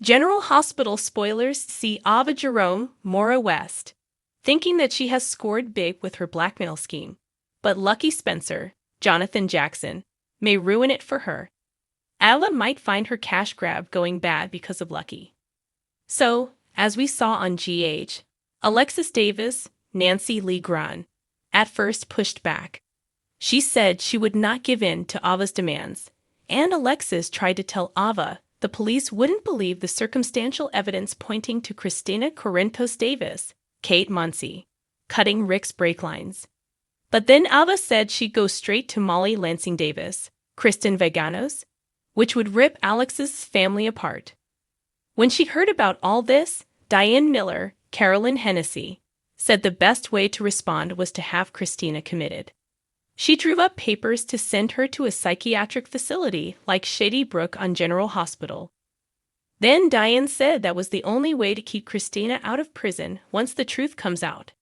General Hospital spoilers see Ava Jerome, Mora West, thinking that she has scored big with her blackmail scheme. But Lucky Spencer, Jonathan Jackson, may ruin it for her. Ava might find her cash grab going bad because of Lucky. So, as we saw on GH, Alexis Davis, Nancy Lee Grahn, at first pushed back. She said she would not give in to Ava's demands, and Alexis tried to tell Ava the police wouldn't believe the circumstantial evidence pointing to Christina Corinthos Davis, Kate Muncy, cutting Rick's brake lines. But then Ava said she'd go straight to Molly Lansing Davis, Kristen Veganos, which would rip Alex's family apart. When she heard about all this, Diane Miller, Carolyn Hennessy, said the best way to respond was to have Christina committed. She drew up papers to send her to a psychiatric facility like Shady Brook on General Hospital. Then Diane said that was the only way to keep Christina out of prison once the truth comes out.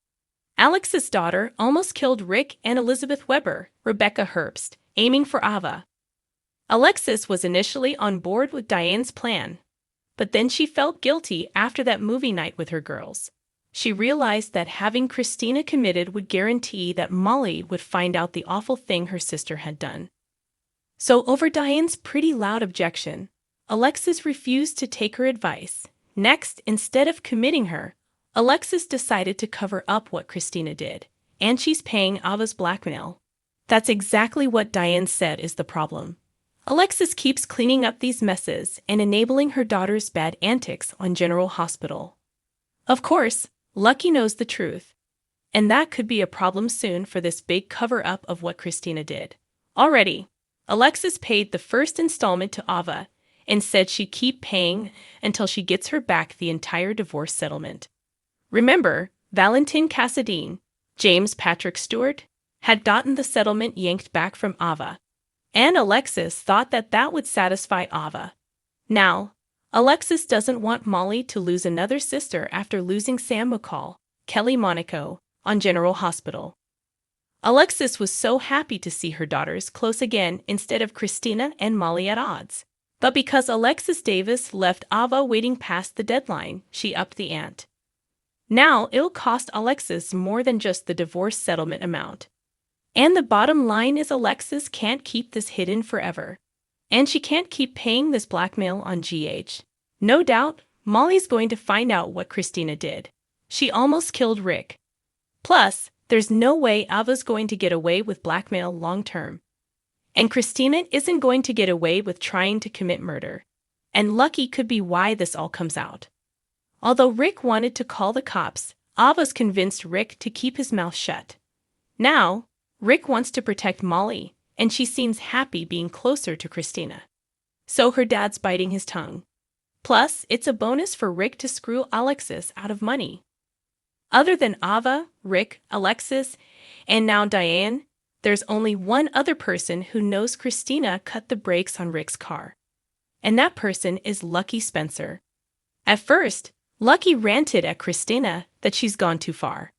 Alex's daughter almost killed Rick and Elizabeth Weber, Rebecca Herbst, aiming for Ava. Alexis was initially on board with Diane's plan, but then she felt guilty after that movie night with her girls. She realized that having Christina committed would guarantee that Molly would find out the awful thing her sister had done. So over Diane's pretty loud objection, Alexis refused to take her advice. Next, instead of committing her, Alexis decided to cover up what Christina did, and she's paying Ava's blackmail. That's exactly what Diane said is the problem. Alexis keeps cleaning up these messes and enabling her daughter's bad antics on General Hospital. Of course, Lucky knows the truth, and that could be a problem soon for this big cover-up of what Christina did. Already, Alexis paid the first installment to Ava and said she'd keep paying until she gets her back the entire divorce settlement. Remember, Valentin Cassadine, James Patrick Stewart, had gotten the settlement yanked back from Ava, and Alexis thought that that would satisfy Ava. Now, Alexis doesn't want Molly to lose another sister after losing Sam McCall, Kelly Monaco, on General Hospital. Alexis was so happy to see her daughters close again instead of Christina and Molly at odds. But because Alexis Davis left Ava waiting past the deadline, she upped the ante. Now it'll cost Alexis more than just the divorce settlement amount. And the bottom line is Alexis can't keep this hidden forever. And she can't keep paying this blackmail on GH. No doubt, Molly's going to find out what Christina did. She almost killed Rick. Plus, there's no way Ava's going to get away with blackmail long term. And Christina isn't going to get away with trying to commit murder. And Lucky could be why this all comes out. Although Rick wanted to call the cops, Ava's convinced Rick to keep his mouth shut. Now, Rick wants to protect Molly, and she seems happy being closer to Christina. So her dad's biting his tongue. Plus, it's a bonus for Rick to screw Alexis out of money. Other than Ava, Rick, Alexis, and now Diane, there's only one other person who knows Christina cut the brakes on Rick's car. And that person is Lucky Spencer. At first, Lucky ranted at Christina that she's gone too far.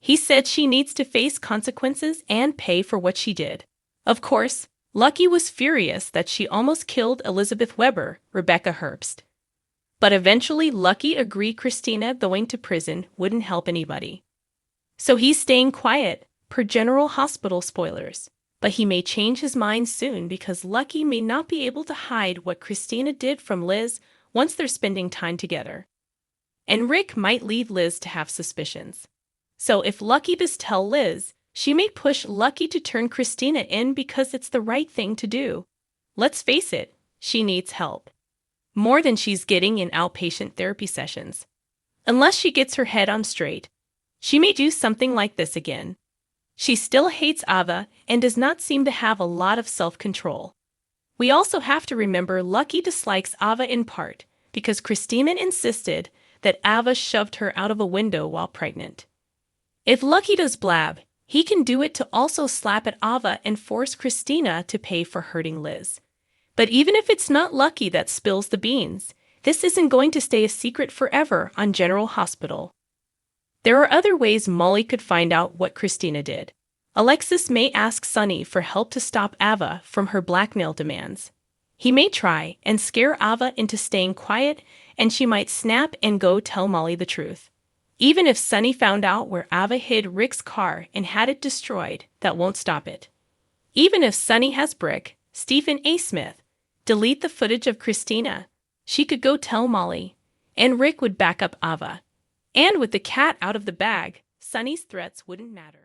He said she needs to face consequences and pay for what she did. Of course, Lucky was furious that she almost killed Elizabeth Weber, Rebecca Herbst. But eventually Lucky agreed Christina going to prison wouldn't help anybody. So he's staying quiet, per General Hospital spoilers. But he may change his mind soon because Lucky may not be able to hide what Christina did from Liz once they're spending time together. And Rick might lead Liz to have suspicions. So if Lucky does tell Liz, she may push Lucky to turn Christina in because it's the right thing to do. Let's face it, she needs help. More than she's getting in outpatient therapy sessions. Unless she gets her head on straight, she may do something like this again. She still hates Ava and does not seem to have a lot of self-control. We also have to remember Lucky dislikes Ava in part because Christina insisted that Ava shoved her out of a window while pregnant. If Lucky does blab, he can do it to also slap at Ava and force Christina to pay for hurting Liz. But even if it's not Lucky that spills the beans, this isn't going to stay a secret forever on General Hospital. There are other ways Molly could find out what Christina did. Alexis may ask Sonny for help to stop Ava from her blackmail demands. He may try and scare Ava into staying quiet and she might snap and go tell Molly the truth. Even if Sunny found out where Ava hid Rick's car and had it destroyed, that won't stop it. Even if Sunny has Brick, Stephen A. Smith, delete the footage of Christina, she could go tell Molly, and Rick would back up Ava. And with the cat out of the bag, Sunny's threats wouldn't matter.